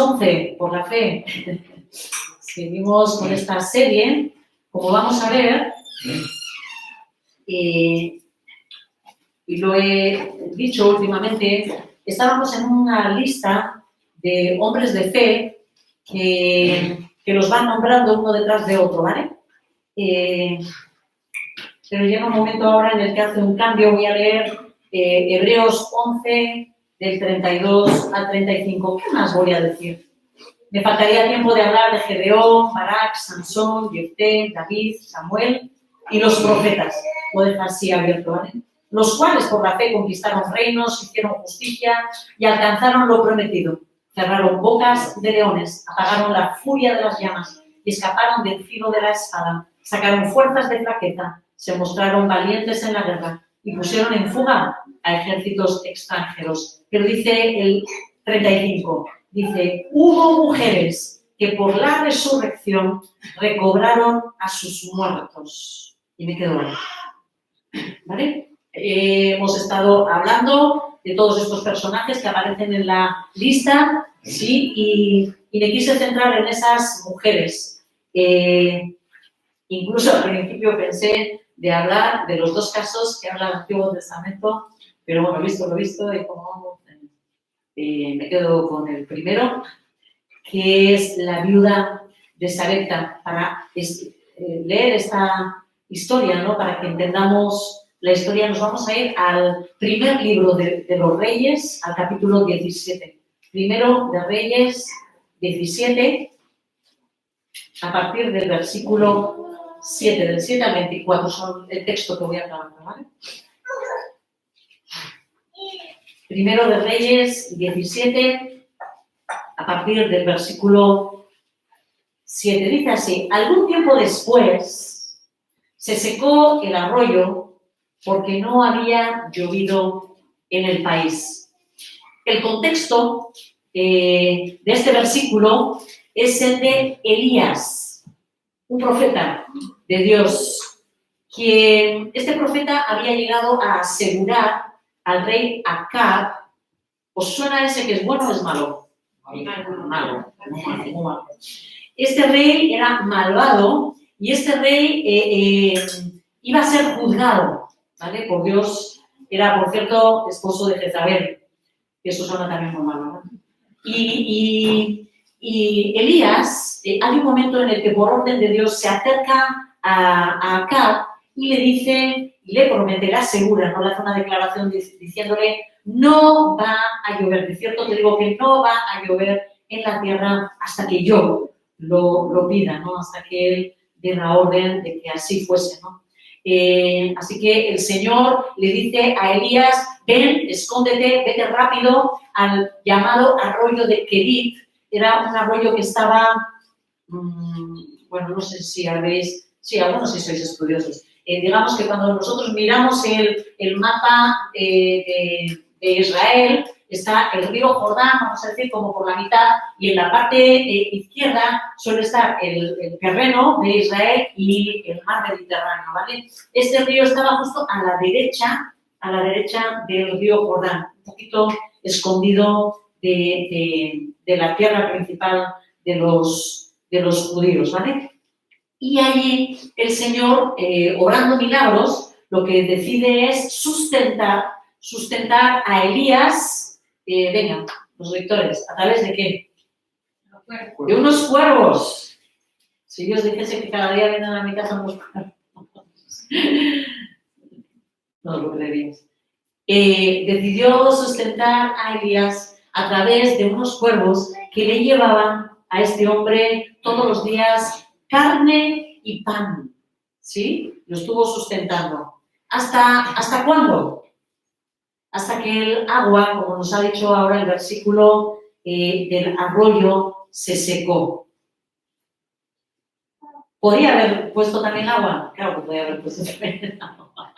11, por la fe. Seguimos con esta serie. Como vamos a ver, y lo he dicho últimamente, estábamos en una lista de hombres de fe que los van nombrando uno detrás de otro, ¿vale? Pero llega un momento ahora en el que hace un cambio. Voy a leer Hebreos 11, del 32 al 35. ¿Qué más voy a decir? Me faltaría tiempo de hablar de Gedeón, Barak, Sansón, Jefté, David, Samuel y los profetas. Lo dejo así abierto, ¿vale? Los cuales por la fe conquistaron reinos, hicieron justicia y alcanzaron lo prometido. Cerraron bocas de leones, apagaron la furia de las llamas y escaparon del filo de la espada. Sacaron fuerzas de flaqueza, se mostraron valientes en la guerra y pusieron en fuga a ejércitos extranjeros. Pero dice el 35, dice, hubo mujeres que por la resurrección recobraron a sus muertos. Y me quedo ahí. ¿Vale? Hemos estado hablando de todos estos personajes que aparecen en la lista, ¿sí? Y me quise centrar en esas mujeres. Incluso al principio pensé de hablar de los dos casos que habla el Antiguo Testamento, pero bueno, visto lo visto, y como me quedo con el primero, que es la viuda de Sarepta, para leer esta historia, ¿no? Para que entendamos la historia. Nos vamos a ir al primer libro de los Reyes, al capítulo 17. Primero de Reyes 17, a partir del versículo 7, del 7 al 24, son el texto que voy a trabajar, ¿vale? Primero de Reyes 17, a partir del versículo 7, dice así: algún tiempo después se secó el arroyo porque no había llovido en el país. El contexto de este versículo es el de Elías, un profeta de Dios, que este profeta había llegado a asegurar al rey Acab. ¿Os suena ese que es bueno o es malo? Malo. Este rey era malvado y este rey iba a ser juzgado, ¿vale? Por Dios. Era, por cierto, esposo de Jezabel. Eso suena también muy malo, ¿no? Y Elías, hay un momento en el que por orden de Dios se acerca a Acab y le dice, y le promete, le asegura, no le hace una declaración diciéndole, no va a llover. De cierto te digo que no va a llover en la tierra hasta que yo lo pida, ¿no? Hasta que él dé la orden de que así fuese, ¿no? Así que el Señor le dice a Elías, ven, escóndete, vete rápido al llamado arroyo de Kerit. Era un arroyo que estaba, bueno, no sé si habéis, sí, algunos sí sois estudiosos. Digamos que cuando nosotros miramos el mapa de Israel, está el río Jordán, vamos a decir, como por la mitad, y en la parte izquierda suele estar el terreno de Israel y el mar Mediterráneo, ¿vale? Este río estaba justo a la derecha del río Jordán, un poquito escondido de la tierra principal de los judíos, ¿vale? Y allí el Señor, obrando milagros, lo que decide es sustentar a Elías. Venga, los lectores, ¿a través de qué? De unos cuervos. Si Dios dijese que cada día vienen a mi casa unos cuervos, no lo creerías. Decidió sustentar a Elías a través de unos cuervos que le llevaban a este hombre todos los días carne y pan, ¿sí? Lo estuvo sustentando. ¿Hasta cuándo? Hasta que el agua, como nos ha dicho ahora el versículo del arroyo, se secó. ¿Podría haber puesto también agua? Claro que podía haber puesto también agua.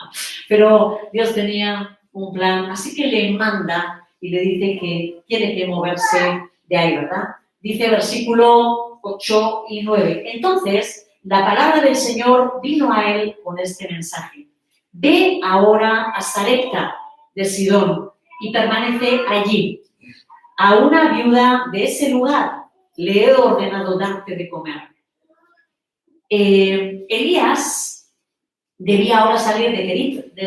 Pero Dios tenía un plan, así que le manda y le dice que tiene que moverse de ahí, ¿verdad? Dice versículo 8 y 9. Entonces, la palabra del Señor vino a él con este mensaje. Ve ahora a Sarepta de Sidón y permanece allí. a una viuda de ese lugar le he ordenado darte de comer. Elías debía ahora salir de Kerit, de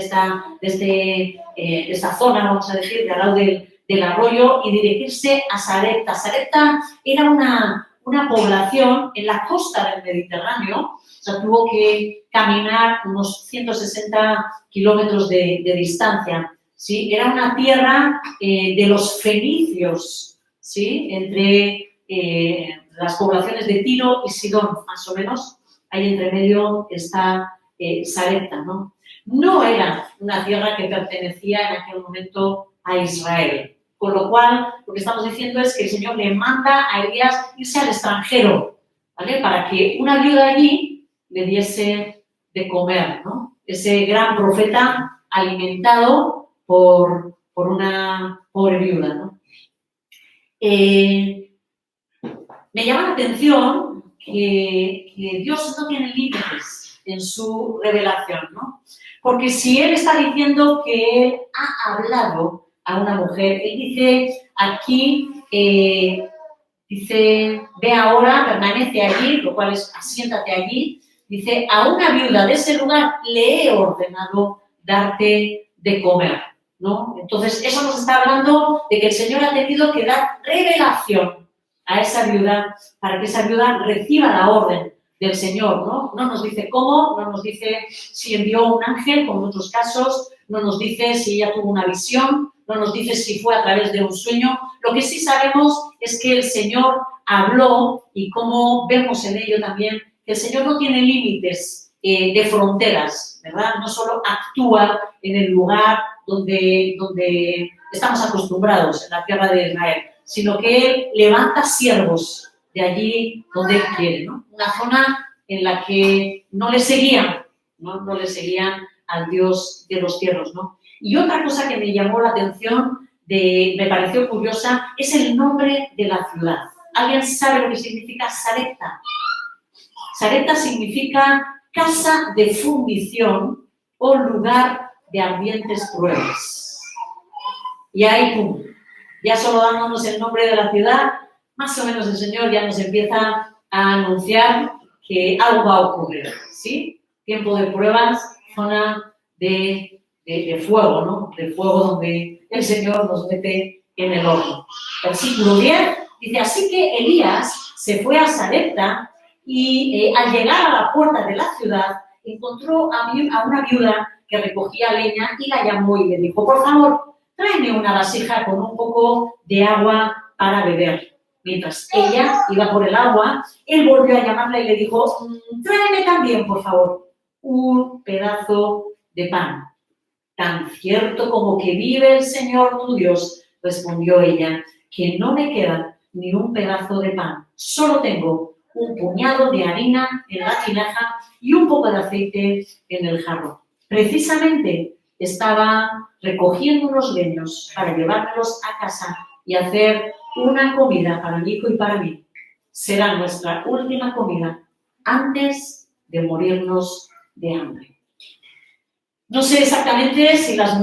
esta zona, vamos a decir, de al lado del arroyo, y dirigirse a Sarepta. Sarepta era una población en la costa del Mediterráneo, o sea, tuvo que caminar unos 160 kilómetros de distancia, ¿sí? Era una tierra de los fenicios, ¿sí? Entre las poblaciones de Tiro y Sidón, más o menos. Ahí entre medio está Sarepta, ¿no? No era una tierra que pertenecía en aquel momento a Israel. Con lo cual, lo que estamos diciendo es que el Señor le manda a Elías irse al extranjero, ¿vale? Para que una viuda allí le diese de comer, ¿no? Ese gran profeta alimentado por una pobre viuda, ¿no? Me llama la atención que Dios no tiene límites en su revelación, ¿no? Porque si Él está diciendo que Él ha hablado a una mujer, Él dice aquí, dice, ve ahora, permanece allí, lo cual es asiéntate allí, dice, a una viuda de ese lugar le he ordenado darte de comer, ¿no? Entonces, eso nos está hablando de que el Señor ha tenido que dar revelación a esa viuda para que esa viuda reciba la orden del Señor, ¿no? No nos dice cómo, no nos dice si envió un ángel, como en otros casos, no nos dice si ella tuvo una visión, no nos dice si fue a través de un sueño. Lo que sí sabemos es que el Señor habló, y como vemos en ello también, que el Señor no tiene límites de fronteras, ¿verdad? No solo actúa en el lugar donde estamos acostumbrados, en la tierra de Israel, sino que Él levanta siervos de allí donde Él quiere, ¿no? Una zona en la que no le seguían, ¿no? No le seguían al Dios de los cielos, ¿no? Y otra cosa que me llamó la atención, me pareció curiosa, es el nombre de la ciudad. ¿Alguien sabe lo que significa Sarepta? Sarepta significa casa de fundición o lugar de ardientes pruebas. Y ahí, pum, ya solo dándonos el nombre de la ciudad, más o menos el Señor ya nos empieza a anunciar que algo va a ocurrir, ¿sí? Tiempo de pruebas, zona de fuego, ¿no? De fuego donde el Señor nos mete en el horno. Versículo 10 dice, así que Elías se fue a Sarepta y al llegar a la puerta de la ciudad encontró a una viuda que recogía leña y la llamó y le dijo, por favor, tráeme una vasija con un poco de agua para beber. Mientras ella iba por el agua, él volvió a llamarla y le dijo, tráeme también, por favor, un pedazo de pan. Tan cierto como que vive el Señor tu Dios, respondió ella, que no me queda ni un pedazo de pan. Solo tengo un puñado de harina en la tinaja y un poco de aceite en el jarro. Precisamente estaba recogiendo unos leños para llevármelos a casa y hacer una comida para mi hijo y para mí. Será nuestra última comida antes de morirnos de hambre. No sé exactamente si las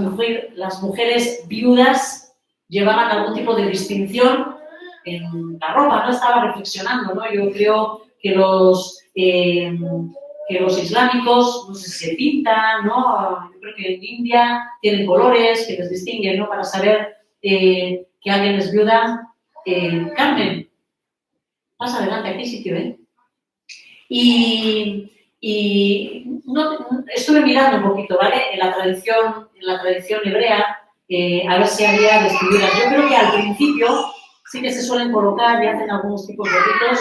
mujeres viudas llevaban algún tipo de distinción en la ropa, no estaba reflexionando, ¿no? Yo creo que los islámicos, no sé si se pintan, ¿no? Yo creo que en India tienen colores que les distinguen, ¿no? Para saber que alguien es viuda. Carmen, pasa adelante, aquí sitio, ¿eh? Y estuve mirando un poquito, ¿vale? En la tradición hebrea, a ver si había vestiduras. Yo creo que al principio sí que se suelen colocar y hacen algunos tipos de ritos,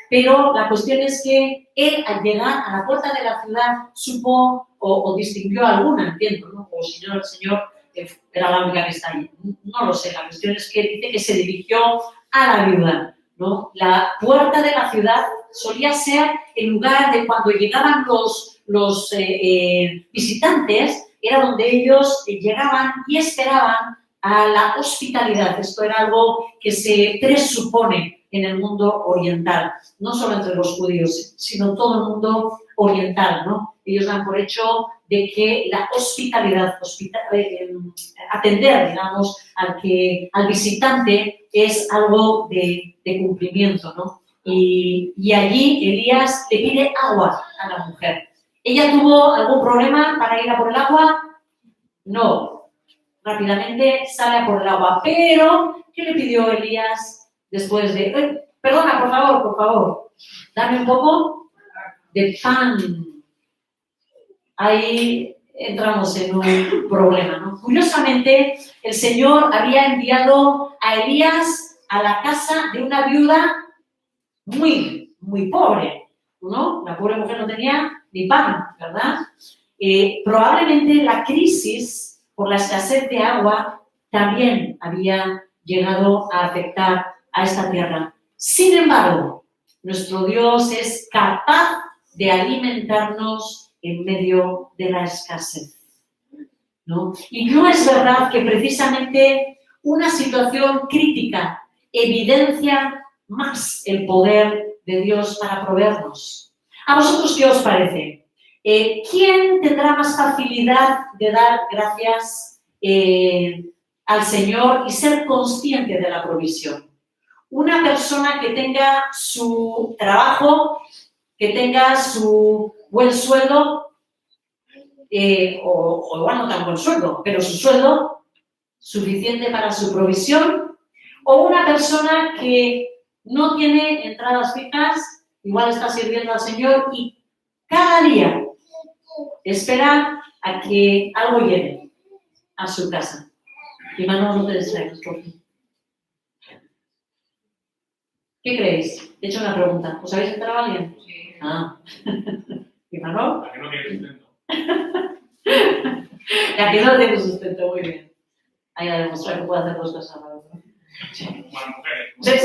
pero la cuestión es que él, al llegar a la puerta de la ciudad, supo o distinguió alguna, entiendo, ¿no? O si no, el Señor era la única que está allí. No lo sé, la cuestión es que dice que se dirigió a la viuda, ¿no? La puerta de la ciudad solía ser el lugar de cuando llegaban los visitantes, era donde ellos llegaban y esperaban a la hospitalidad. Esto era algo que se presupone en el mundo oriental, no solo entre los judíos, sino todo el mundo oriental, ¿no? Ellos dan por hecho de que la hospitalidad, atender, digamos, al visitante es algo de cumplimiento, ¿no? Y allí Elías le pide agua a la mujer. ¿Ella tuvo algún problema para ir a por el agua? No. Rápidamente sale a por el agua. Pero, ¿qué le pidió Elías después de... perdona, por favor, dame un poco de pan. Ahí entramos en un problema, ¿no? Curiosamente, el Señor había enviado a Elías a la casa de una viuda muy, muy pobre, ¿no? La pobre mujer no tenía ni pan, ¿verdad? Probablemente la crisis por la escasez de agua también había llegado a afectar a esta tierra. Sin embargo, nuestro Dios es capaz de alimentarnos en medio de la escasez, ¿no? Y no es verdad que precisamente una situación crítica evidencia más el poder de Dios para proveernos. ¿A vosotros qué os parece? ¿Quién tendrá más facilidad de dar gracias al Señor y ser consciente de la provisión? Una persona que tenga su trabajo, que tenga su buen sueldo, o igual no tan buen sueldo, pero su sueldo suficiente para su provisión, o una persona que no tiene entradas fijas, igual está sirviendo al Señor y cada día espera a que algo llegue a su casa. Y Manuel, no te distraigas, por favor. ¿Qué creéis? He hecho una pregunta. ¿Os habéis enterado a alguien? Sí. Ah. ¿Y Manuel? La que no tiene sustento. La que no tiene sustento, muy bien. Hay que demostrar que puede hacer dos cosas a la vez, ¿no? Bueno, mujeres.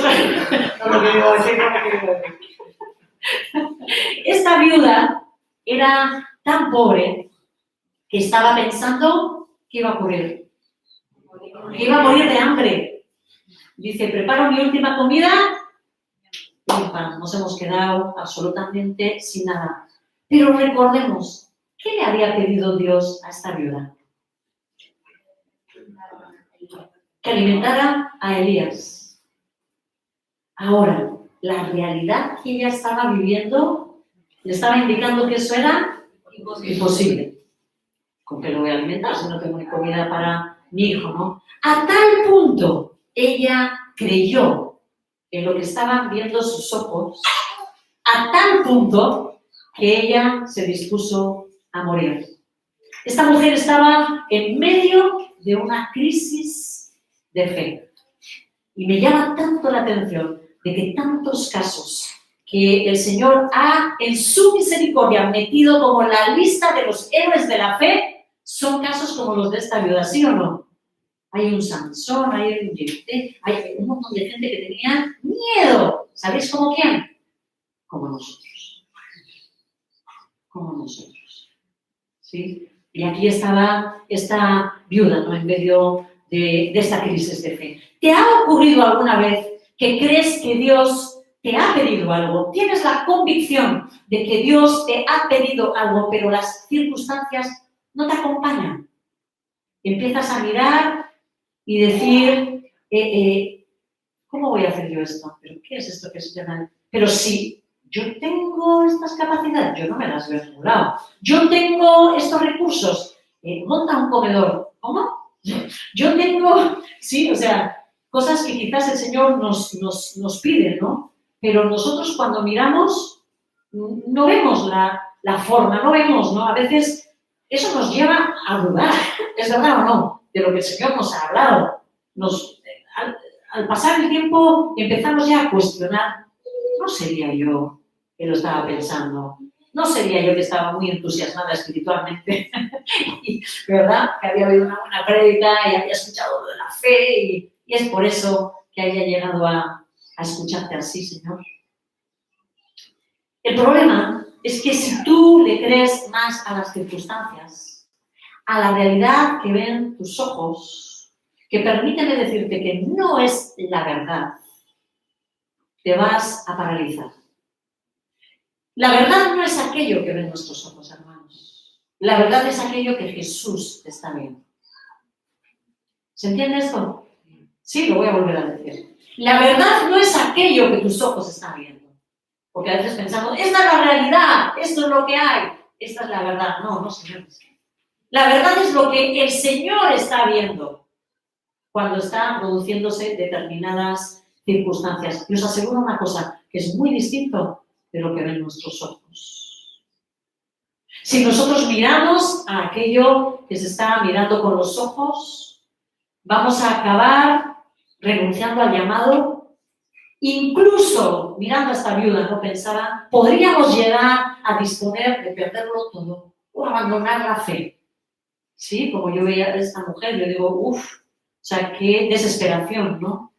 No lo que digo decir, no lo que digo decir. Esta viuda era tan pobre que estaba pensando que iba a ocurrir. Que iba a morir de hambre. Dice, preparo mi última comida y nos hemos quedado absolutamente sin nada. Pero recordemos, ¿qué le había pedido Dios a esta viuda? Que alimentara a Elías. Ahora, la realidad que ella estaba viviendo le estaba indicando que eso era imposible. ¿Con qué lo voy a alimentar si no tengo ni comida para mi hijo, no? A tal punto ella creyó en lo que estaban viendo sus ojos, a tal punto que ella se dispuso a morir. Esta mujer estaba en medio de una crisis de fe. Y me llama tanto la atención de que tantos casos que el Señor ha, en su misericordia, metido como en la lista de los héroes de la fe, son casos como los de esta viuda, ¿sí o no? Hay un Sansón, hay un Jefté, hay un montón de gente que tenía miedo. ¿Sabéis cómo quién? Como nosotros. Como nosotros. ¿Sí? Y aquí estaba esta viuda, ¿no? En medio de esta crisis de fe. ¿Te ha ocurrido alguna vez que crees que Dios te ha pedido algo? Tienes la convicción de que Dios te ha pedido algo, pero las circunstancias no te acompañan. Empiezas a mirar y decir, ¿cómo voy a hacer yo esto? ¿Pero qué es esto que se llama? Pero sí, yo tengo estas capacidades, yo no me las veo en ningún lado. Yo tengo estos recursos, monta un comedor. ¿Cómo? Yo tengo, sí, o sea, cosas que quizás el Señor nos pide, ¿no? Pero nosotros cuando miramos no vemos la forma, no vemos, ¿no? A veces eso nos lleva a dudar, ¿es verdad o no? De lo que el Señor nos ha hablado. Al pasar el tiempo empezamos ya a cuestionar, ¿no sería yo que lo estaba pensando? ¿No sería yo que estaba muy entusiasmada espiritualmente? ¿Verdad? Que había oído una buena prédica y había escuchado de la fe y es por eso que haya llegado a escucharte así, Señor. El problema es que si tú le crees más a las circunstancias, a la realidad que ven tus ojos, que permíteme decirte que no es la verdad, te vas a paralizar. La verdad no es aquello que ven nuestros ojos, hermanos. La verdad es aquello que Jesús está viendo. ¿Se entiende esto? Sí, lo voy a volver a decir. La verdad no es aquello que tus ojos están viendo. Porque a veces pensamos, esta es la realidad, esto es lo que hay, esta es la verdad. No, no, señores. La verdad es lo que el Señor está viendo cuando están produciéndose determinadas circunstancias. Y os aseguro una cosa, que es muy distinto de lo que ven nuestros ojos. Si nosotros miramos a aquello que se está mirando con los ojos, vamos a acabar renunciando al llamado. Incluso, mirando a esta viuda, no pensaba, podríamos llegar a disponer de perderlo todo o abandonar la fe. Sí, como yo veía a esta mujer, yo digo, o sea, qué desesperación, ¿no?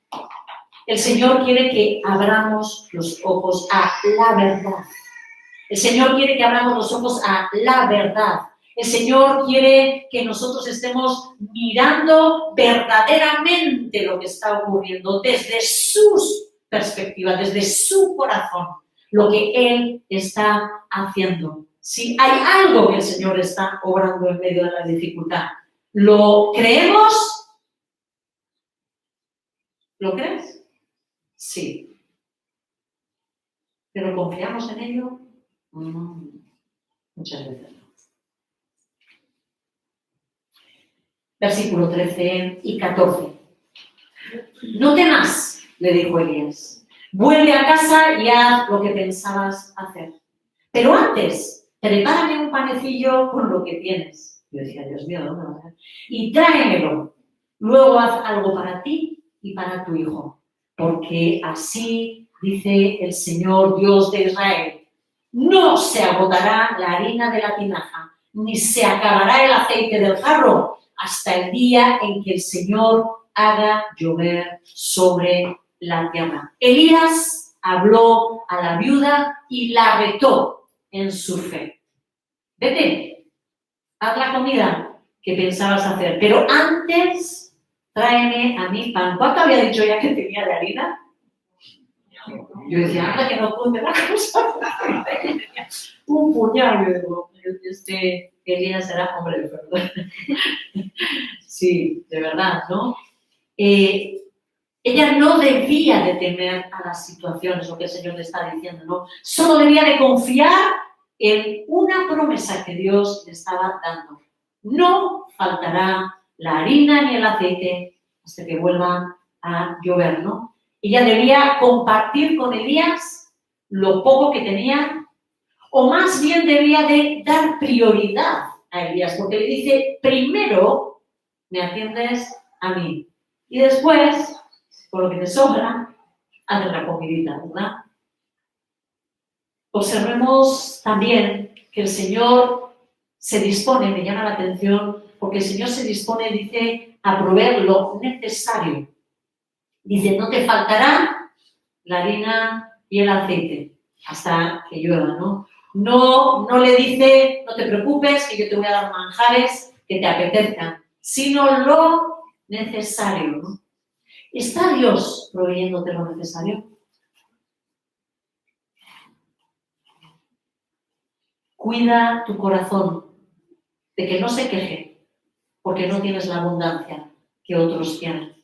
El Señor quiere que abramos los ojos a la verdad. El Señor quiere que abramos los ojos a la verdad. El Señor quiere que nosotros estemos mirando verdaderamente lo que está ocurriendo desde sus perspectivas, desde su corazón, lo que Él está haciendo. Si hay algo que el Señor está obrando en medio de la dificultad, ¿lo creemos? ¿Lo crees? Sí. ¿Pero confiamos en ello? Muchas veces no. Versículo 13 y 14. No temas, le dijo Elías. Vuelve a casa y haz lo que pensabas hacer. Pero antes, prepárame un panecillo con lo que tienes. Yo decía, Dios mío, ¿dónde vas a hacer? Y tráemelo. Luego haz algo para ti y para tu hijo. Porque así dice el Señor Dios de Israel. No se agotará la harina de la tinaja, ni se acabará el aceite del jarro, hasta el día en que el Señor haga llover sobre la tierra. Elías habló a la viuda y la retó en su fe. Vete, haz la comida que pensabas hacer, pero antes tráeme a mí pan. ¿Cuánto había dicho ya que tenía de harina? Yo decía, anda que no pude la cosa. Un puñal, yo digo, Elías era hombre de verdad. Sí, de verdad, ¿no? Ella no debía de temer a las situaciones, lo que el Señor le está diciendo, ¿no? Solo debía de confiar en una promesa que Dios le estaba dando. No faltará la harina ni el aceite hasta que vuelvan a llover, ¿no? Ella debía compartir con Elías lo poco que tenía, o más bien debía de dar prioridad a Elías, porque le dice, primero me atiendes a mí, y después, por lo que te sobra, haz la comidita, ¿verdad? Observemos también que el Señor se dispone, me llama la atención, porque el Señor se dispone, dice, a proveer lo necesario. Dice, no te faltará la harina y el aceite hasta que llueva, ¿no? No le dice, no te preocupes, que yo te voy a dar manjares que te apetezcan, sino lo necesario, ¿no? ¿Está Dios proveyéndote lo necesario? Cuida tu corazón de que no se queje porque no tienes la abundancia que otros tienen.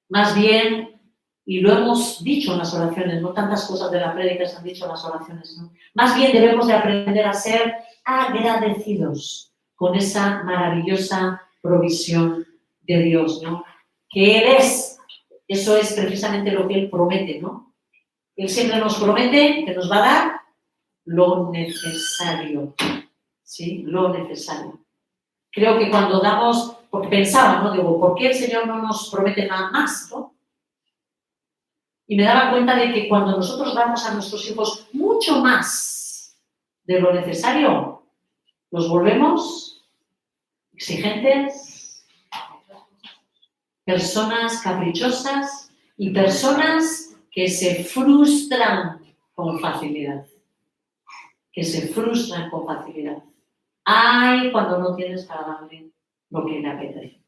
Más bien, y lo hemos dicho en las oraciones, no tantas cosas de la prédica se han dicho en las oraciones, ¿no? Más bien debemos de aprender a ser agradecidos con esa maravillosa provisión de Dios, ¿no? Que Él es, eso es precisamente lo que Él promete, ¿no? Él siempre nos promete que nos va a dar lo necesario, ¿sí? Lo necesario. Creo que cuando damos, porque pensaba, ¿no? Digo, ¿por qué el Señor no nos promete nada más, ¿no? Y me daba cuenta de que cuando nosotros damos a nuestros hijos mucho más de lo necesario, los volvemos exigentes, personas caprichosas y personas que se frustran con facilidad. Que se frustran con facilidad. Ay, cuando no tienes para darle lo que le apetece.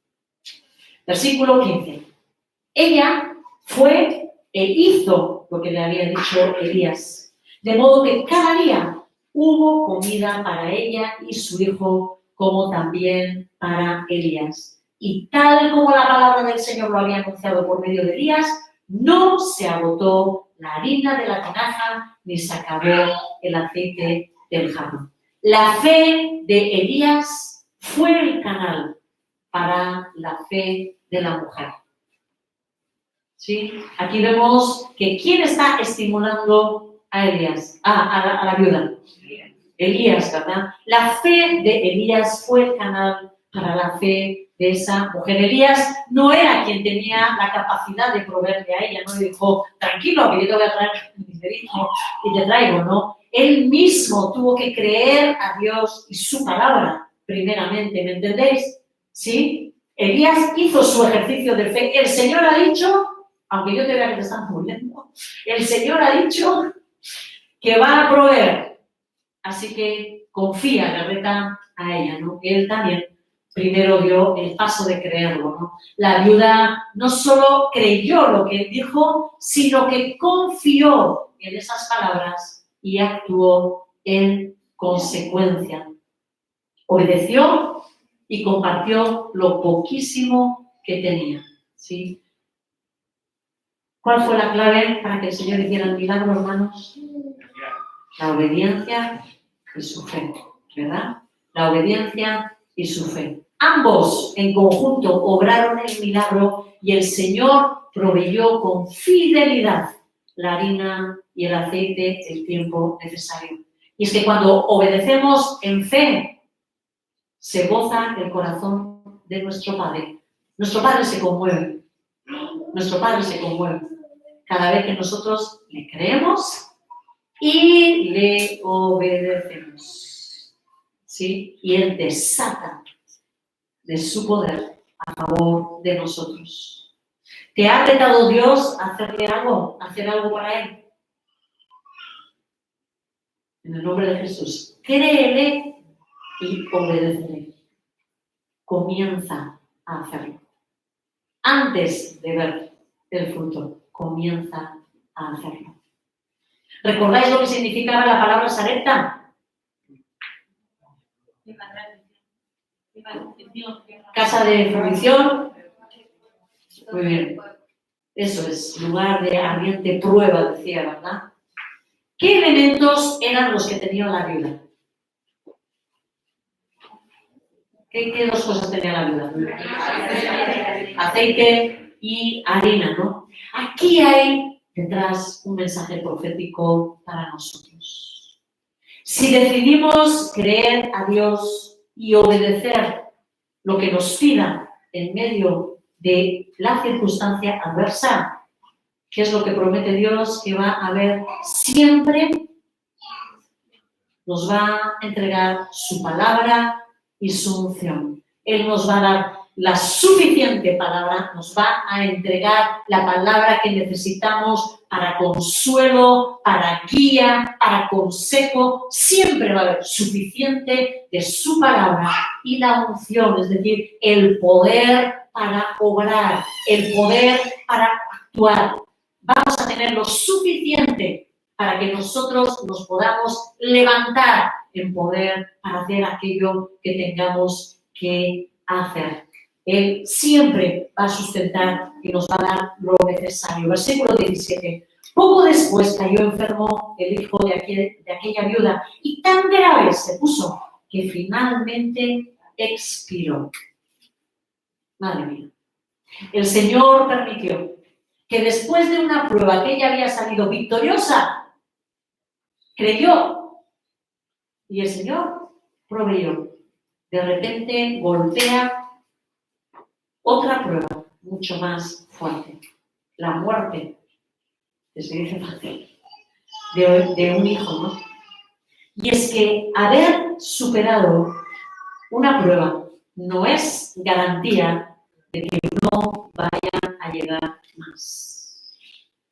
Versículo 15. Ella fue e hizo lo que le había dicho Elías. De modo que cada día hubo comida para ella y su hijo, como también para Elías. Y tal como la palabra del Señor lo había anunciado por medio de Elías, no se agotó la harina de la tinaja, ni se acabó el aceite del jarrón. La fe de Elías fue el canal para la fe de la mujer. ¿Sí? Aquí vemos que ¿quién está estimulando a Elías? A la viuda. Elías, ¿verdad? La fe de Elías fue el canal para la fe de esa mujer. Elías no era quien tenía la capacidad de proveerle a ella, no le dijo, tranquilo, que yo te voy a traer mi dinerito y te traigo, ¿no? Él mismo tuvo que creer a Dios y su palabra, primeramente, ¿me entendéis? ¿Sí? Elías hizo su ejercicio de fe. El Señor ha dicho, aunque yo te vea que te están muriendo, el Señor ha dicho que va a proveer. Así que confía, le reta a ella, ¿no? Él también primero dio el paso de creerlo, ¿no? La viuda no solo creyó lo que dijo, sino que confió en esas palabras y actuó en consecuencia. Obedeció y compartió lo poquísimo que tenía, ¿sí? ¿Cuál fue la clave para que el Señor hiciera el milagro, hermanos? La obediencia y su fe, ¿verdad? La obediencia y su fe. Ambos en conjunto obraron el milagro y el Señor proveyó con fidelidad la harina y el aceite el tiempo necesario. Y es que cuando obedecemos en fe, se goza el corazón de nuestro Padre. Nuestro Padre se conmueve. Nuestro Padre se conmueve cada vez que nosotros le creemos y le obedecemos. ¿Sí? Y Él desata de su poder a favor de nosotros. ¿Te ha retado Dios a hacerle algo? ¿A hacer algo para Él? En el nombre de Jesús, créele y obedécele. Comienza a hacerlo. Antes de ver el fruto, comienza a hacerlo. ¿Recordáis lo que significaba la palabra Sarepta? Casa de fruición. Muy bien. Eso es, lugar de ardiente prueba, decía, ¿verdad? ¿Qué elementos eran los que tenía la viuda? ¿Qué dos cosas tenía la viuda? Aceite y harina, ¿no? Aquí hay detrás un mensaje profético para nosotros. Si decidimos creer a Dios y obedecer lo que nos pida en medio de la circunstancia adversa, ¿qué es lo que promete Dios? Que va a haber siempre, nos va a entregar su palabra y su unción. Él nos va a dar la suficiente palabra, nos va a entregar la palabra que necesitamos para consuelo, para guía, para consejo. Siempre va a haber suficiente de su palabra y la unción, es decir, el poder para obrar, el poder para actuar. Vamos a tener lo suficiente para que nosotros nos podamos levantar en poder para hacer aquello que tengamos que hacer. Él siempre va a sustentar y nos va a dar lo necesario. Versículo 17. Poco después cayó enfermo el hijo de aquella viuda y tan grave se puso que finalmente expiró. Madre mía. El Señor permitió que después de una prueba que ella había salido victoriosa, creyó y el Señor proveyó. De repente golpea otra prueba mucho más fuerte, la muerte, que se dice fácil, de un hijo, ¿no? Y es que haber superado una prueba no es garantía de que no vayan a llegar más.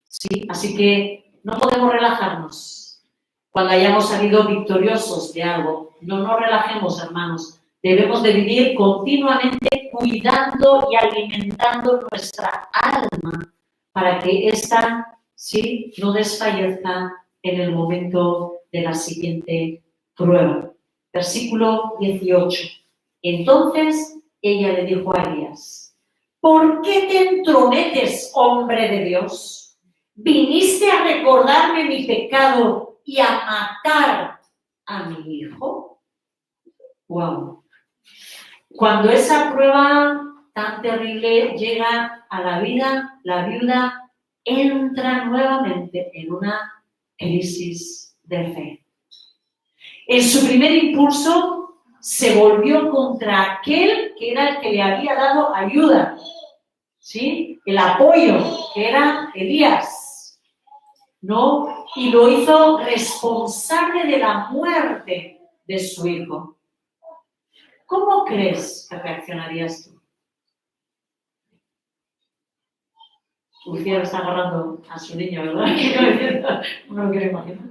¿Sí? Así que no podemos relajarnos. Cuando hayamos salido victoriosos de algo, no nos relajemos, hermanos. Debemos de vivir continuamente cuidando y alimentando nuestra alma para que ésta ¿sí? No desfallezca en el momento de la siguiente prueba. Versículo 18. Entonces ella le dijo a Elías: ¿por qué te entrometes, hombre de Dios? ¿Viniste a recordarme mi pecado y a matar a mi hijo? ¡Wow! Cuando esa prueba tan terrible llega a la vida, la viuda entra nuevamente en una crisis de fe. En su primer impulso se volvió contra aquel que era el que le había dado ayuda, ¿sí? El apoyo, que era Elías, ¿no? Y lo hizo responsable de la muerte de su hijo. ¿Cómo crees que reaccionarías tú? Lucía está agarrando a su niño, ¿verdad? No lo quiero imaginar,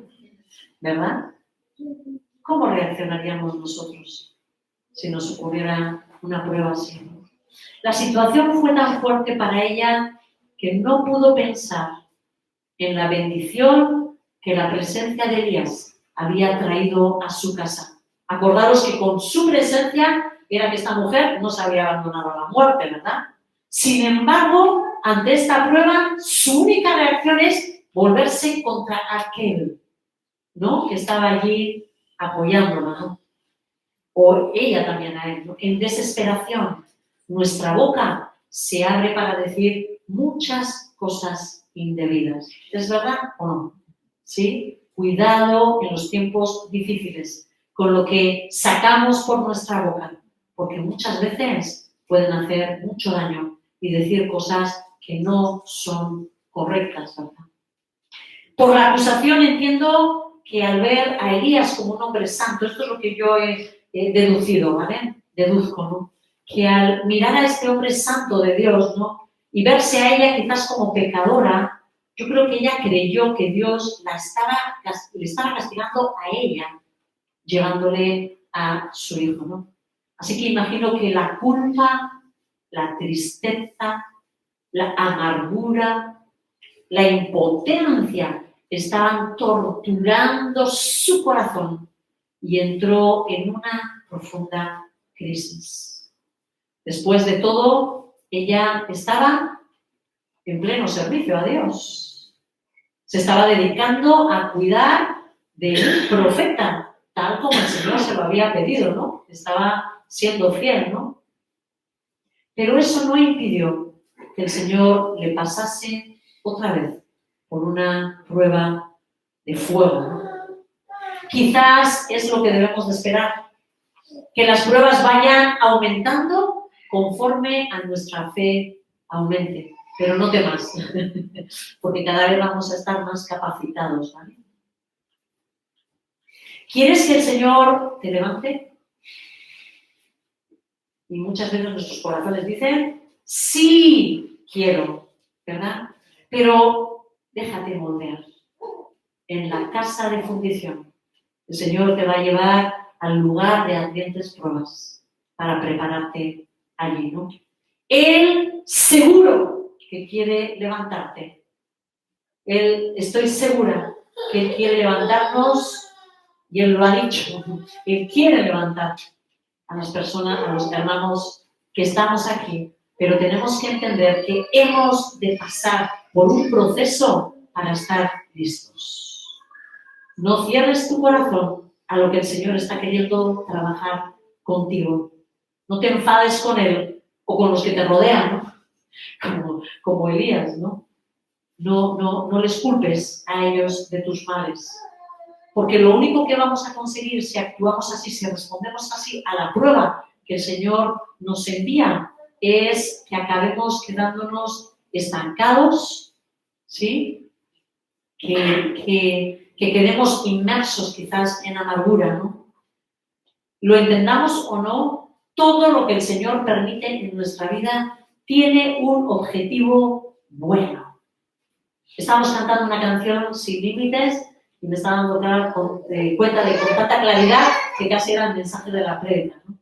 ¿verdad? ¿Cómo reaccionaríamos nosotros si nos ocurriera una prueba así? La situación fue tan fuerte para ella que no pudo pensar en la bendición que la presencia de Elías había traído a su casa. Acordaros que con su presencia era que esta mujer no se había abandonado a la muerte, ¿verdad? Sin embargo, ante esta prueba, su única reacción es volverse contra aquel, ¿no?, que estaba allí apoyándola, ¿no? O ella también a él, ¿no? En desesperación, nuestra boca se abre para decir muchas cosas indebidas. ¿Es verdad o no? ¿Sí? Cuidado en los tiempos difíciles con lo que sacamos por nuestra boca, porque muchas veces pueden hacer mucho daño y decir cosas que no son correctas, ¿verdad? Por la acusación entiendo que al ver a Elías como un hombre santo, esto es lo que yo he deducido, ¿vale? Deduzco, ¿no? Que al mirar a este hombre santo de Dios, ¿no?, y verse a ella quizás como pecadora, yo creo que ella creyó que Dios le estaba castigando a ella, llevándole a su hijo, ¿no? Así que imagino que la culpa, la tristeza, la amargura, la impotencia estaban torturando su corazón y entró en una profunda crisis. Después de todo, ella estaba en pleno servicio a Dios. Se estaba dedicando a cuidar del profeta, tal como el Señor se lo había pedido, ¿no? Estaba siendo fiel, ¿no? Pero eso no impidió que el Señor le pasase otra vez por una prueba de fuego, ¿no? Quizás es lo que debemos de esperar, que las pruebas vayan aumentando conforme a nuestra fe aumente. Pero no temas, porque cada vez vamos a estar más capacitados, ¿vale? ¿Quieres que el Señor te levante? Y muchas veces nuestros corazones dicen, sí, quiero, ¿verdad? Pero déjate moldear. En la casa de fundición, el Señor te va a llevar al lugar de ardientes pruebas para prepararte allí, ¿no? Él seguro que quiere levantarte. Estoy segura que Él quiere levantarnos y Él lo ha dicho. Él quiere levantar a las personas, a los hermanos que estamos aquí, pero tenemos que entender que hemos de pasar por un proceso para estar listos. No cierres tu corazón a lo que el Señor está queriendo trabajar contigo. No te enfades con Él o con los que te rodean, ¿no? Como Elías, ¿no? No les culpes a ellos de tus males. Porque lo único que vamos a conseguir si actuamos así, si respondemos así a la prueba que el Señor nos envía, es que acabemos quedándonos estancados, ¿sí? Que quedemos inmersos quizás en amargura, ¿no? Lo entendamos o no, todo lo que el Señor permite en nuestra vida tiene un objetivo bueno. Estábamos cantando una canción, Sin Límites, y me estaba dando cuenta de con tanta claridad que casi era el mensaje de la prédica, ¿no?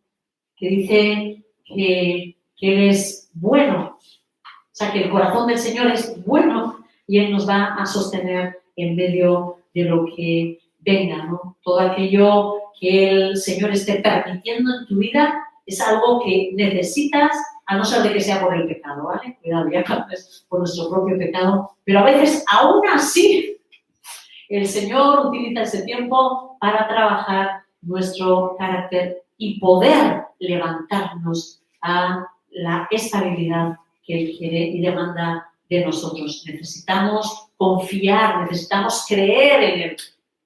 Que dice que Él es bueno, o sea, que el corazón del Señor es bueno y Él nos va a sostener en medio de lo que venga, ¿no? Todo aquello que el Señor esté permitiendo en tu vida es algo que necesitas, a no ser de que sea por el pecado, ¿vale? Cuidado, ya cuando es por nuestro propio pecado, pero a veces aún así el Señor utiliza ese tiempo para trabajar nuestro carácter y poder levantarnos a la estabilidad que Él quiere y demanda de nosotros. Necesitamos confiar, necesitamos creer en Él,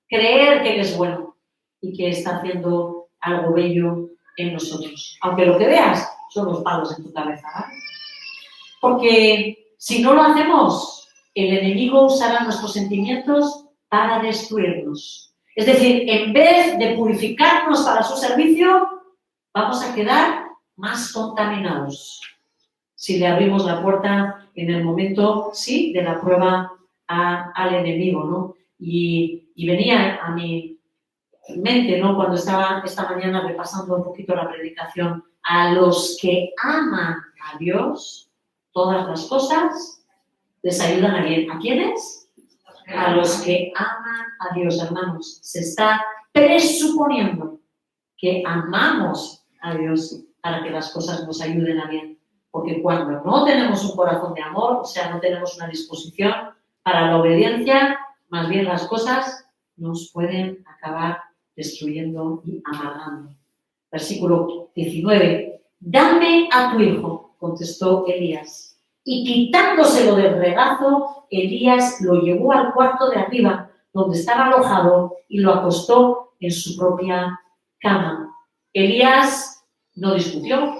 creer que Él es bueno y que está haciendo algo bello en nosotros. Aunque lo que veas son los palos en tu cabeza, ¿vale? Porque si no lo hacemos, el enemigo usará nuestros sentimientos para destruirnos. Es decir, en vez de purificarnos para su servicio, vamos a quedar más contaminados si le abrimos la puerta en el momento, sí, de la prueba al enemigo, ¿no? Y venía a mi mente, ¿no? Cuando estaba esta mañana repasando un poquito la predicación, a los que aman a Dios, todas las cosas les ayudan a bien. ¿A quiénes? A los que aman a Dios, hermanos. Se está presuponiendo que amamos a Dios para que las cosas nos ayuden a bien. Porque cuando no tenemos un corazón de amor, o sea, no tenemos una disposición para la obediencia, más bien las cosas nos pueden acabar destruyendo y amargando. Versículo 19. Dame a tu hijo, contestó Elías. Y quitándoselo del regazo, Elías lo llevó al cuarto de arriba, donde estaba alojado, y lo acostó en su propia cama. Elías no discutió,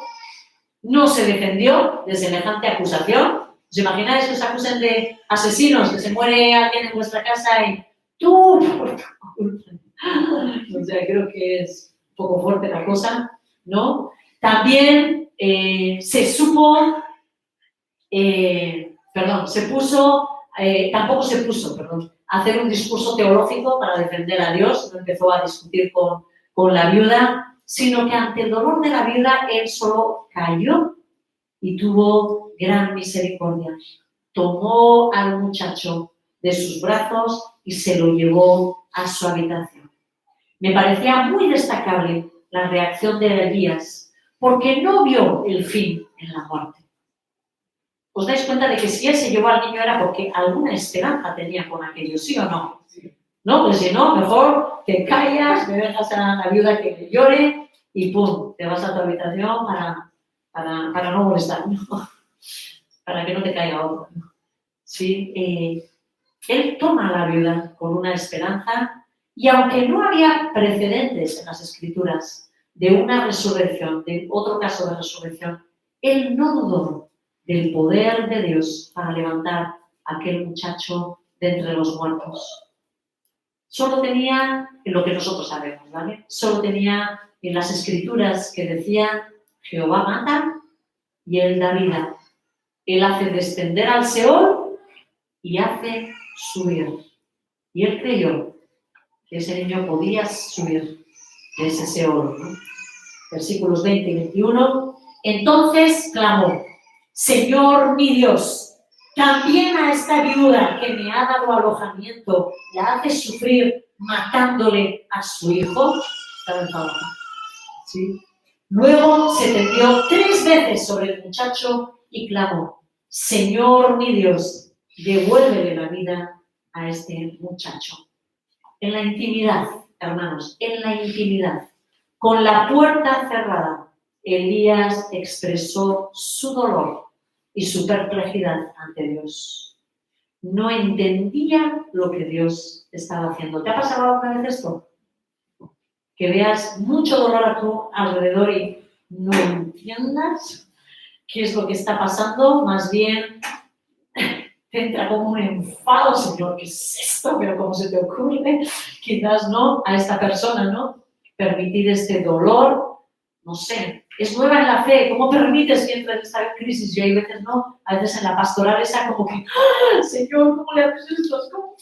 no se defendió de semejante acusación. ¿Os imagináis que os acusen de asesinos, que se muere alguien en vuestra casa y tú? O sea, creo que es un poco fuerte la cosa, ¿no? También tampoco se puso a hacer un discurso teológico para defender a Dios, no empezó a discutir con la viuda, sino que ante el dolor de la viuda él solo cayó y tuvo gran misericordia. Tomó al muchacho de sus brazos y se lo llevó a su habitación. Me parecía muy destacable la reacción de Elías, porque no vio el fin en la muerte. ¿Os dais cuenta de que si él se llevó al niño era porque alguna esperanza tenía con aquello, sí o no? No, pues si no, mejor te callas, me dejas a la viuda que le llore y pum, te vas a tu habitación para no molestar, ¿no? Para que no te caiga otro, ¿no? Sí, él toma a la viuda con una esperanza y aunque no había precedentes en las Escrituras de una resurrección, de otro caso de resurrección, él no dudó del poder de Dios para levantar a aquel muchacho de entre los muertos. Solo tenía en lo que nosotros sabemos, ¿vale? Solo tenía en las Escrituras que decían Jehová mata y Él da vida. Él hace descender al Seol y hace subir. Y él creyó que ese niño podía subir de ese Seol, ¿no? Versículos 20 y 21. Entonces clamó: Señor mi Dios, también a esta viuda que me ha dado alojamiento la hace sufrir matándole a su hijo. Estaba enfadado. ¿Sí? Luego se tendió 3 veces sobre el muchacho y clamó: Señor mi Dios, devuélvele la vida a este muchacho. En la intimidad, hermanos, en la intimidad, con la puerta cerrada, Elías expresó su dolor y su perplejidad ante Dios. No entendía lo que Dios estaba haciendo. ¿Te ha pasado alguna vez esto? Que veas mucho dolor a tu alrededor y no entiendas qué es lo que está pasando, más bien te entra como un enfado, Señor, ¿qué es esto? Pero ¿cómo se te ocurre? Quizás no, a esta persona, ¿no? Permitir este dolor, no sé, es nueva en la fe, ¿cómo permites que entre en esta crisis? Yo hay veces no, a veces en la pastoral esa como que, ¡ah, Señor, ¿cómo le haces esto? ¿Cómo?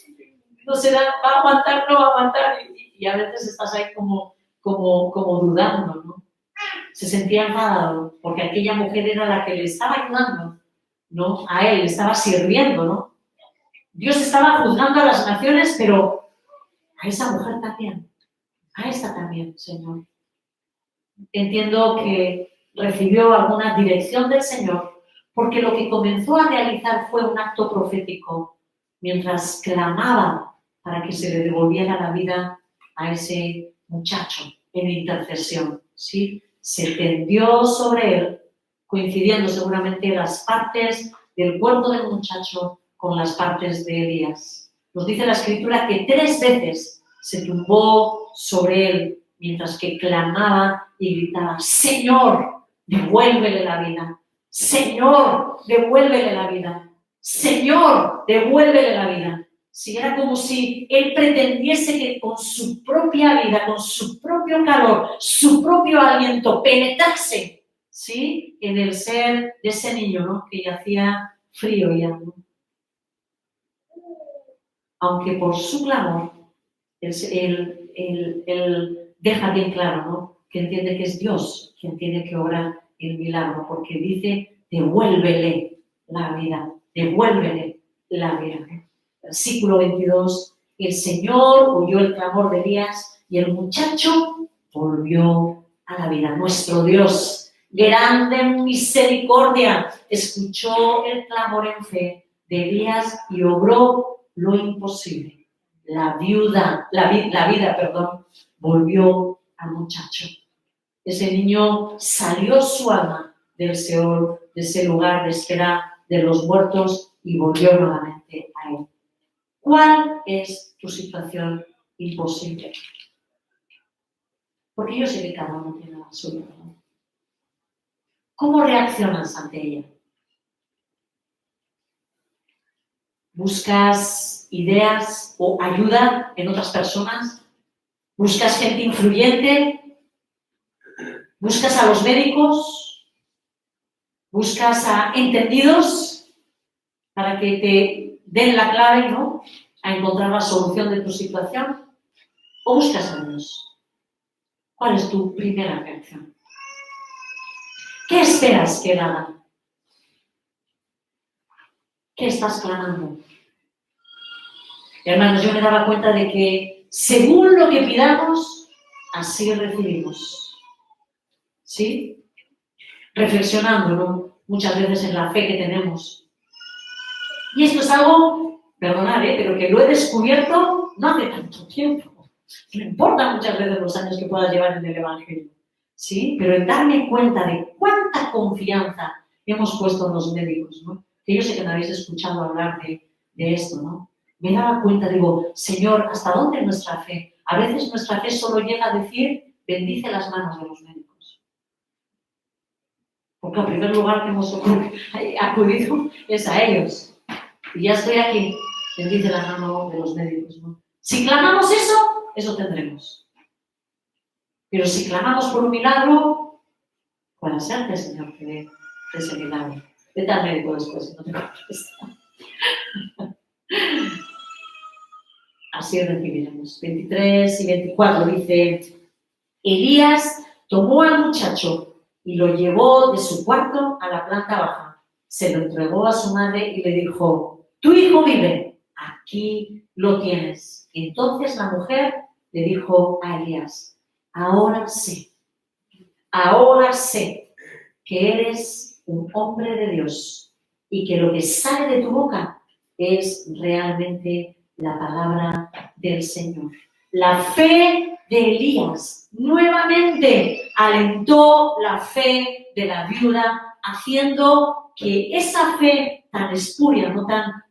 No será, va a aguantar, no va a aguantar, y a veces estás ahí como dudando, ¿no? Se sentía enfadado porque aquella mujer era la que le estaba ayudando, ¿no? A él, le estaba sirviendo, ¿no? Dios estaba juzgando a las naciones, pero a esa mujer también, a esta también, Señor. Entiendo que recibió alguna dirección del Señor, porque lo que comenzó a realizar fue un acto profético, mientras clamaba para que se le devolviera la vida a ese muchacho en intercesión, ¿sí? Se tendió sobre él, coincidiendo seguramente las partes del cuerpo del muchacho con las partes de Elías. Nos dice la Escritura que 3 veces se tumbó sobre él mientras que clamaba y gritaba: Señor, devuélvele la vida. Señor, devuélvele la vida. Señor, devuélvele la vida. Si era como si él pretendiese que con su propia vida, con su propio calor, su propio aliento, penetrase, ¿sí?, en el ser de ese niño, ¿no?, que yacía frío ya, ¿no? Aunque por su clamor, él deja bien claro, ¿no?, que entiende que es Dios quien tiene que obrar el milagro, porque dice: devuélvele la vida, devuélvele la vida. Versículo 22, el Señor oyó el clamor de Elías y el muchacho volvió a la vida. Nuestro Dios, grande en misericordia, escuchó el clamor en fe de Elías y obró lo imposible. La vida, volvió al muchacho. Ese niño salió su alma del Seol, de ese lugar de espera de los muertos, y volvió nuevamente a él. ¿Cuál es tu situación imposible? Porque yo sé que cada uno tiene la suya, ¿no? ¿Cómo reaccionas ante ella? ¿Buscas ideas o ayuda en otras personas? ¿Buscas gente influyente? ¿Buscas a los médicos? ¿Buscas a entendidos para que te den la clave, ¿no?, a encontrar la solución de tu situación? ¿O buscas a Dios? ¿Cuál es tu primera reacción? ¿Qué esperas que Él haga? ¿Qué estás clamando? Hermanos, yo me daba cuenta de que según lo que pidamos, así recibimos. ¿Sí? Reflexionando, ¿no?, muchas veces en la fe que tenemos. Y esto es algo, perdonad, pero que lo he descubierto no hace tanto tiempo. No importa muchas veces los años que puedas llevar en el Evangelio, ¿sí? Pero en darme cuenta de cuánta confianza hemos puesto en los médicos, ¿no? Que yo sé que me habéis escuchado hablar de esto, ¿no? Me daba cuenta, digo: Señor, ¿hasta dónde nuestra fe? A veces nuestra fe solo llega a decir: bendice las manos de los médicos. Porque al primer lugar que hemos acudido es a ellos. Y ya estoy aquí, bendice la mano de los médicos, ¿no? Si clamamos eso, eso tendremos. Pero si clamamos por un milagro, puede ser que el Señor te dé ese milagro. Vete al médico después, si no te contesta. Así recibiremos. 23 y 24 dice: Elías tomó al muchacho y lo llevó de su cuarto a la planta baja. Se lo entregó a su madre y le dijo: tu hijo vive, aquí lo tienes. Entonces la mujer le dijo a Elías: ahora sé que eres un hombre de Dios y que lo que sale de tu boca es realmente la palabra del Señor. La fe de Elías nuevamente alentó la fe de la viuda, haciendo que esa fe tan espuria, no tan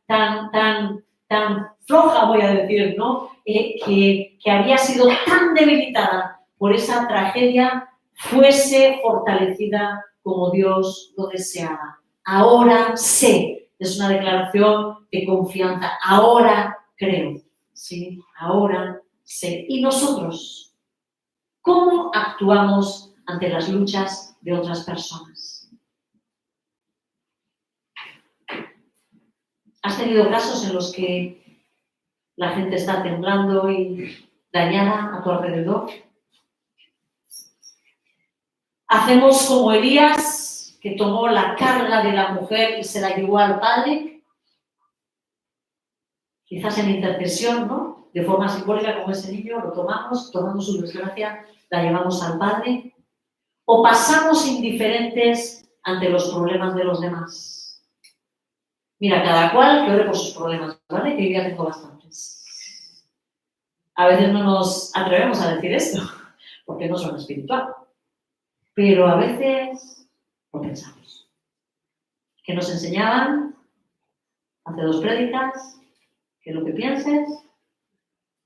floja, voy a decir, ¿no?, que había sido tan debilitada por esa tragedia, fuese fortalecida como Dios lo deseaba. Ahora sé, es una declaración de confianza, ahora creo, ¿sí? Ahora sé. ¿Y nosotros? ¿Cómo actuamos ante las luchas de otras personas? ¿Has tenido casos en los que la gente está temblando y dañada a tu alrededor? ¿Hacemos como Elías, que tomó la carga de la mujer y se la llevó al padre? quizás en intercesión, ¿no? De forma simbólica, como ese niño, lo tomamos su desgracia, la llevamos al Padre, o pasamos indiferentes ante los problemas de los demás. Mira, cada cual que ore por sus problemas, ¿vale? Que yo ya tengo bastantes. A veces no nos atrevemos a decir esto, porque no son espiritual, pero a veces lo pensamos. Que nos enseñaban hace 2 prédicas que lo que pienses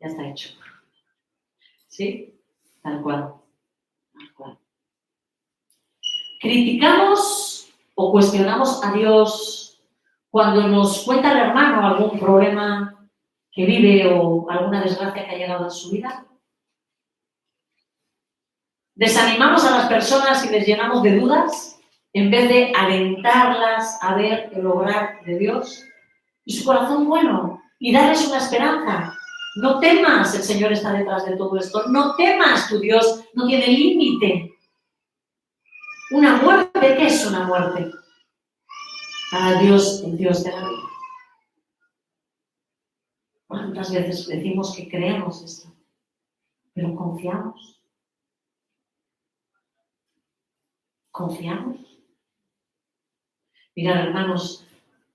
ya está hecho. ¿Sí? Tal cual. Tal cual. Criticamos o cuestionamos a Dios cuando nos cuenta el hermano algún problema que vive o alguna desgracia que ha llegado en su vida. Desanimamos a las personas y les llenamos de dudas en vez de alentarlas a ver el obrar de Dios y su corazón bueno y darles una esperanza. No temas, el Señor está detrás de todo esto. No temas, tu Dios no tiene límite. Una muerte, ¿qué es una muerte? Para Dios, el Dios de la vida. ¿Cuántas veces decimos que creemos esto? Pero confiamos. ¿Confiamos? Mirad, hermanos,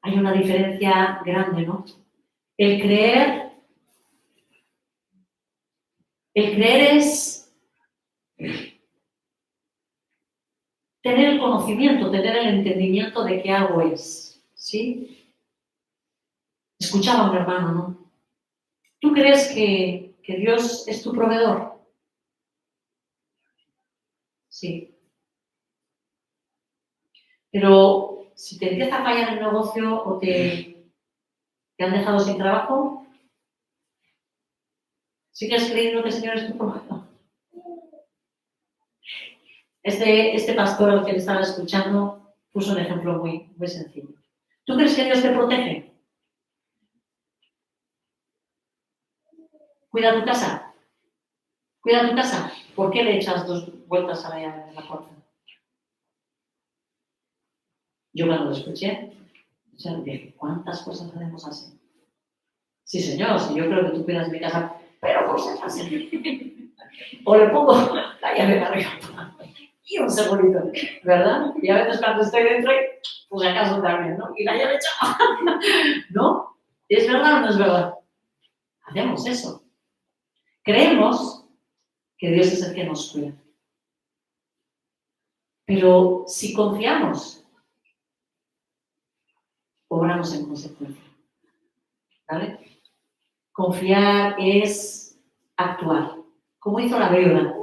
hay una diferencia grande, ¿no? El creer es tener el conocimiento, tener el entendimiento de qué algo es, ¿sí? Escuchaba a un hermano, ¿no? ¿Tú crees que Dios es tu proveedor? Sí. Pero si te empieza a fallar el negocio o te han dejado sin trabajo, ¿sigues creyendo que el Señor es tu proveedor? Este pastor al que le estaba escuchando puso un ejemplo muy, muy sencillo. ¿Tú crees que Dios te protege? Cuida tu casa. Cuida tu casa. ¿Por qué le echas 2 vueltas a la llave de la puerta? Yo cuando lo escuché, dije, ¿cuántas cosas hacemos así? Sí, señor, sí, yo creo que tú cuidas mi casa, pero por si acaso. O le pongo la llave arriba y un segurito, ¿verdad? Y a veces cuando estoy dentro, pues acaso también, ¿no? Y la llave echada. ¿No? ¿Es verdad o no es verdad? Hacemos eso. Creemos que Dios es el que nos cuida. Pero si confiamos, obramos en consecuencia. ¿Vale? Confiar es actuar. Como hizo la viuda.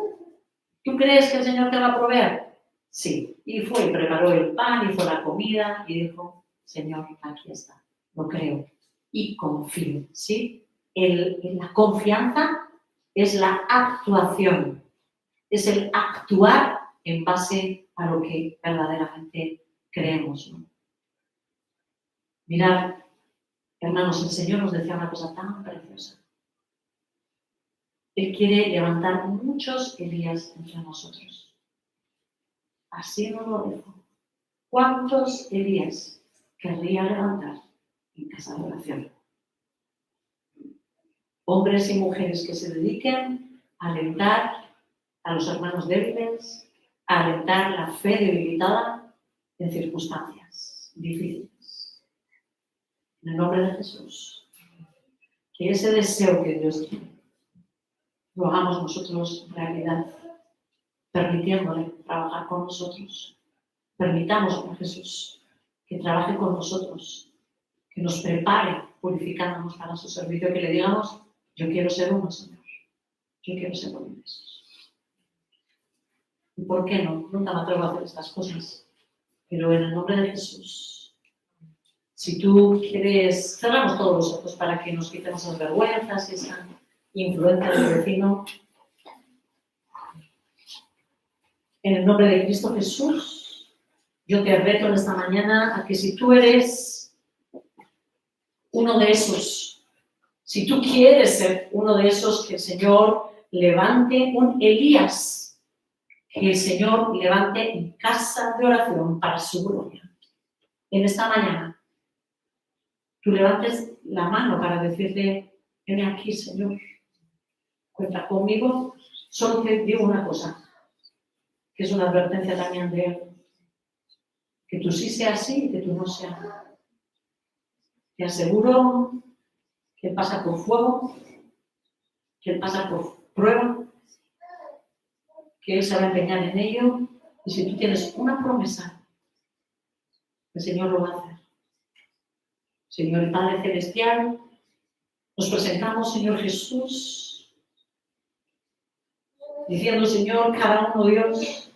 ¿Tú crees que el Señor te va a proveer? Sí. Y fue, preparó el pan, hizo la comida y dijo, Señor, aquí está. Lo creo. Y confío. ¿Sí? La confianza es la actuación. Es el actuar en base a lo que verdaderamente creemos, ¿no? Mirad, hermanos, el Señor nos decía una cosa tan preciosa. Él quiere levantar muchos Elías entre nosotros. Así nos lo dijo. ¿Cuántos Elías querría levantar en casa de oración? Hombres y mujeres que se dediquen a alentar a los hermanos débiles, a alentar la fe debilitada en circunstancias difíciles. En el nombre de Jesús, que ese deseo que Dios tiene, lo hagamos nosotros realidad, permitiéndole trabajar con nosotros. Permitamos a Jesús que trabaje con nosotros, que nos prepare purificándonos para su servicio, que le digamos, yo quiero ser uno, Señor, yo quiero ser uno de esos. ¿Y por qué no? Nunca me atrevo a hacer estas cosas, pero en el nombre de Jesús, si tú quieres, cerramos todos los ojos para que nos quitemos esas vergüenzas y esa influencia del vecino. En el nombre de Cristo Jesús, yo te reto en esta mañana a que si tú eres uno de esos, si tú quieres ser uno de esos, que el Señor levante un Elías, que el Señor levante en casa de oración para su gloria. En esta mañana, tú levantes la mano para decirle, ven aquí, Señor, cuenta conmigo. Solo te digo una cosa, que es una advertencia también de Él. Que tú sí seas así y que tú no seas. Te aseguro que Él pasa por fuego, que Él pasa por prueba, que Él se va a empeñar en ello. Y si tú tienes una promesa, el Señor lo va a hacer. Señor y Padre Celestial, nos presentamos, Señor Jesús, diciendo, Señor, cada uno, Dios,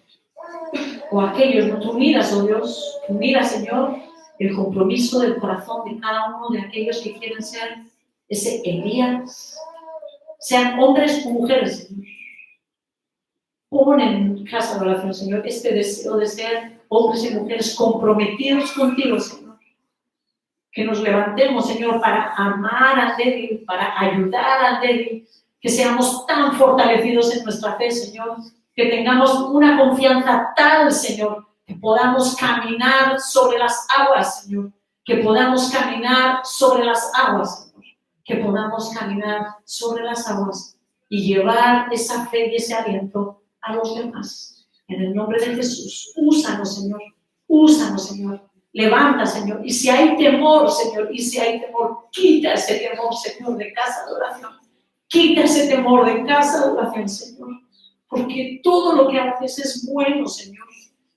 o aquellos, no, tú miras, oh Dios, tú miras, Señor, el compromiso del corazón de cada uno de aquellos que quieren ser ese Elías, sean hombres o mujeres, Señor. Pon en casa de oración, Señor, este deseo de ser hombres y mujeres comprometidos contigo, Señor. Que nos levantemos, Señor, para amar al débil, para ayudar al débil, que seamos tan fortalecidos en nuestra fe, Señor, que tengamos una confianza tal, Señor, que podamos caminar sobre las aguas, Señor, que podamos caminar sobre las aguas, Señor, que podamos caminar sobre las aguas y llevar esa fe y ese aliento a los demás. En el nombre de Jesús, úsanos, Señor, úsanos, Señor. Levanta, Señor, y si hay temor, Señor, y si hay temor, quita ese temor, Señor, de casa de oración. Quita ese temor de casa de oración, Señor, porque todo lo que haces es bueno, Señor.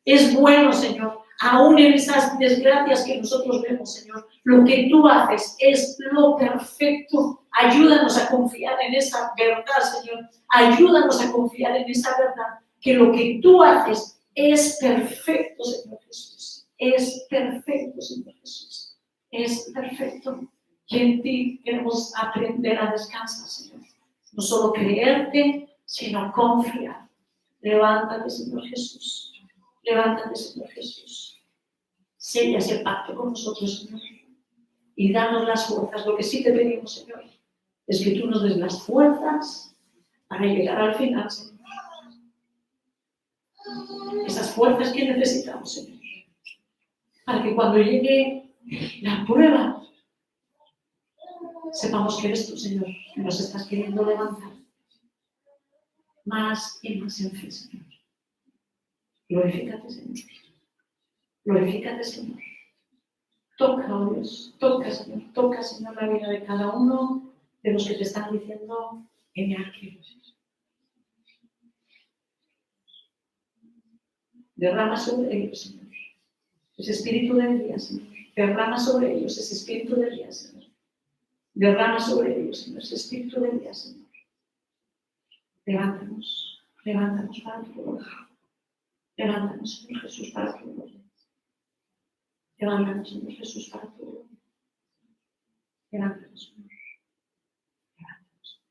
Es bueno, Señor, aún en esas desgracias que nosotros vemos, Señor. Lo que tú haces es lo perfecto. Ayúdanos a confiar en esa verdad, Señor. Ayúdanos a confiar en esa verdad, que lo que tú haces es perfecto, Señor Jesús. Es perfecto, Señor Jesús. Es perfecto. Y en ti queremos aprender a descansar, Señor. No solo creerte, sino confiar. Levántate, Señor Jesús. Levántate, Señor Jesús. Sella ese pacto con nosotros, Señor. Y danos las fuerzas. Lo que sí te pedimos, Señor, es que tú nos des las fuerzas para llegar al final, Señor. Esas fuerzas que necesitamos, Señor. Para que cuando llegue la prueba, sepamos que eres tú, Señor, que nos estás queriendo levantar. Más y más en fe, Señor. Glorifícate, Señor. Glorifícate, Señor. Toca, oh Dios, toca, Señor, la vida de cada uno de los que te están diciendo, heme aquí. Derrama sobre ellos, Señor, ese espíritu de Elías, Señor. Derrama sobre ellos ese espíritu de Elías, Señor. Derrama sobre ellos, Señor, ese espíritu de Elías, Señor. Levántanos, levántanos para tu gloria. Levántanos, Señor Jesús, para tu gloria. Levántanos, Señor Jesús, para tu gloria. Levántanos, Señor. Levántanos.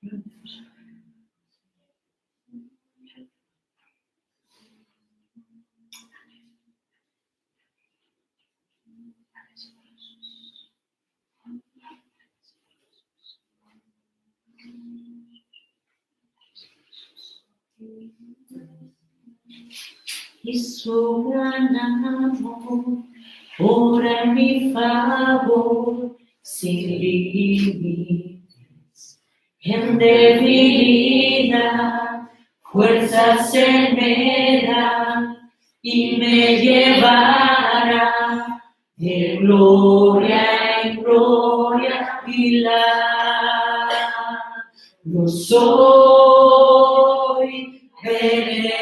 Levántanos. Y su gran amor obra en mi favor sin límites. En debilidad, fuerzas se me dan y me llevará de gloria en gloria y lo soy, veremos.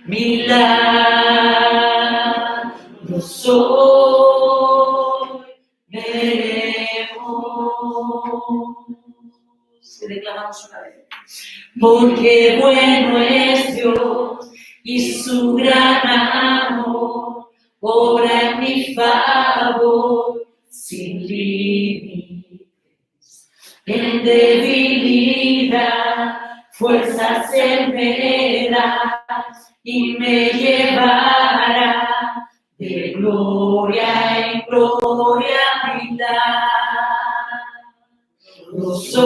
Milagro soy, veremos. Se declaramos una vez. Porque bueno es Dios y su gran amor obra en mi favor sin límites. En debilidad, fuerzas Él me da y me llevará de gloria en gloria a brindar. Lo soy,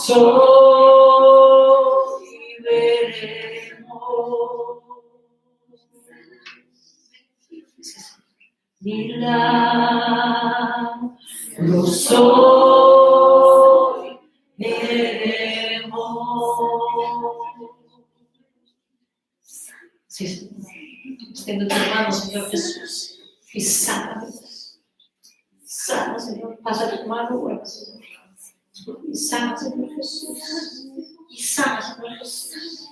hoy veremos. Milagros hoy veremos. Sí, Señor. Extiende tu mano, Señor Jesús, y sánanos. Sana, Señor. Pasa tu mano, bueno, Señor. Y sana, Señor Jesús. Y sana, Señor Jesús.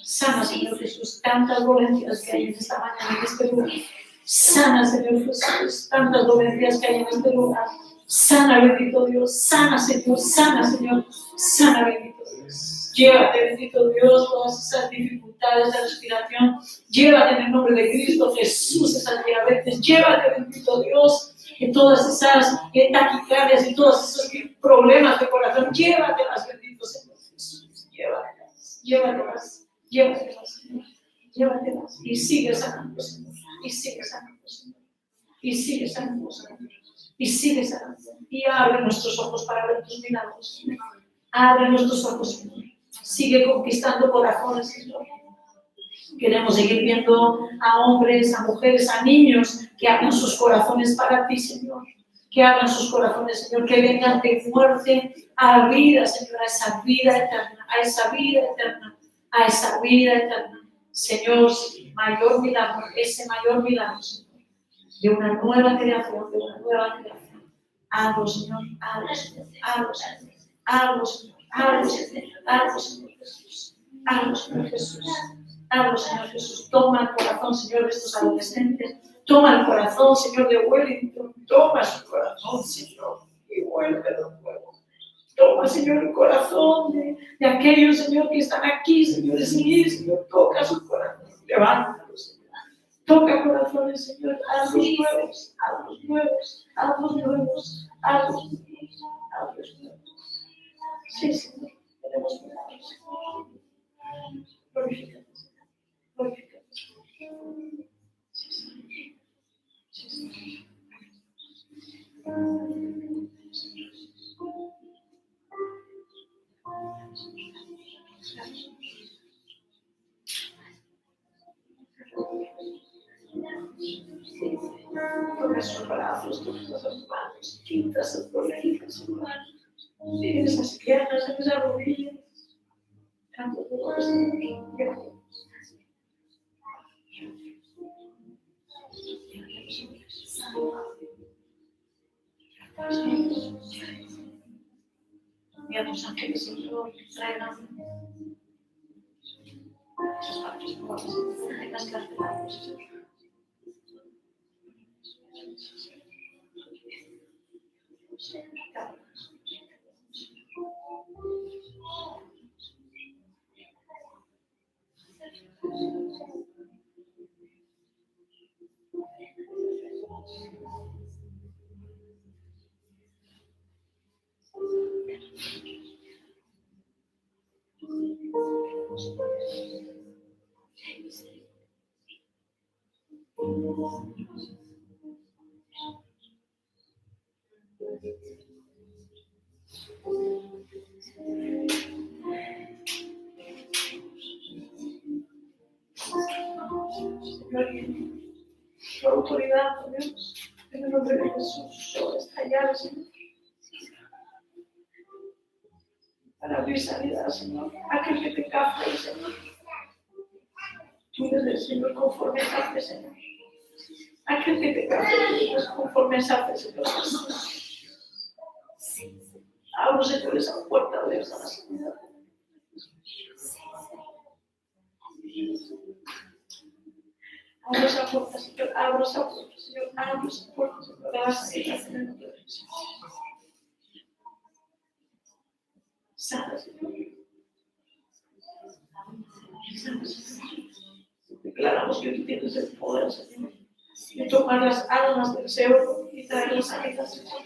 Sana, Señor Jesús. Tantas dolencias que hay en esta mañana en este lugar. Sana, Señor Jesús. Tantas dolencias que hay en este lugar. Sana, bendito Dios. Sana, Señor. Sana, Señor. Sana, bendito Dios. Llévate, bendito Dios, todas esas dificultades de respiración. Llévate en el nombre de Cristo Jesús esas diabetes. Llévate, bendito Dios, en todas esas taquicardias y todos esos problemas de corazón. Llévatelas, bendito Señor Jesús. Llévatelas, llévatelas, llévatelas, Señor. Llévatelas. Y sigue sanando, Señor. Y sigue sanando, Señor. Y sigue sanando, Señor. Y sigue sanando. Y abre nuestros ojos para ver tus milagros, Señor. Abre nuestros ojos, Señor. Sigue conquistando corazones, Señor. Queremos seguir viendo a hombres, a mujeres, a niños que abran sus corazones para ti, Señor. Que abran sus corazones, Señor, que vengan de muerte a vida, Señor, a esa vida eterna, a esa vida eterna, a esa vida eterna. Señor, mayor milagro, ese mayor milagro, Señor, de una nueva creación, de una nueva creación. Hazlo, Señor, hazlo, Señor, hazlo, Señor, hazlo, Señor, hazlo, Señor, hazlo, Señor Jesús, hazlo, Señor Jesús, hazlo, Señor Jesús. Toma el corazón, Señor, de estos adolescentes, toma el corazón, Señor, de Wellington, toma su corazón, Señor, y vuélvelo nuevo. Toma, Señor, el corazón de aquellos, Señor, que están aquí, Señor, Señor, toca su corazón, levántalo, Señor. Toca corazones, Señor, hazlos nuevos, hazlos nuevos, hazlos nuevos, hazlos nuevos, hazlos nuevos. Sí, Señor, queremos mirarlos, Señor. Glorifícate, Señor, glorifícate. Sí, Señor. Sí, Señor. Toca sus brazos, toca sus manos, quita sus dolencias, sus manos, en esas piernas, en esas rodillas. Tanto dolor, Señor. Gracias. Y a tus ángeles, Señor, traigan sus partes nuevas, tengas que hacerlos, Señor. Señor, tu autoridad, Dios, en el nombre de Jesús, sobre esta llave, Señor, para abrir sanidad, Señor, aquel que te capte, Señor, tú eres, Señor, conforme a fe, Señor, aquel que te capte, Dios, conforme a fe, Señor Jesús. Abro, Señor, esa puerta de esa sanidad. Abro esa puerta, Señor, abro esa puerta, Señor, abro esa puerta, Señor, de la sanidad en el nombre de Jesús. Sana, Señor. Sana, Señor. Declaramos que tú tienes el poder, Señor, de tomar las almas del Señor y traerlas a vida, Señor.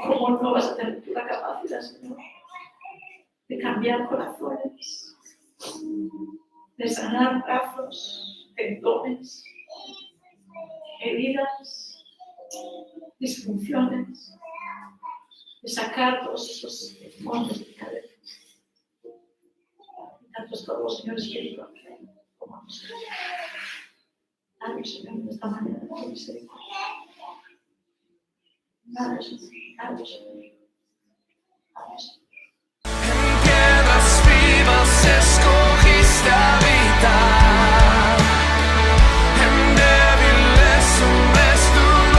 ¿Cómo no vas a tener tú la capacidad, Señor, de cambiar corazones, de sanar brazos, tendones, heridas, disfunciones? de sacar todos esos montes de cabeza. Tantos todos, Señor Espíritu. Dale, Señor, de esta manera, de misericordia. Dale, Señor. Dale, Señor. Dale, Señor.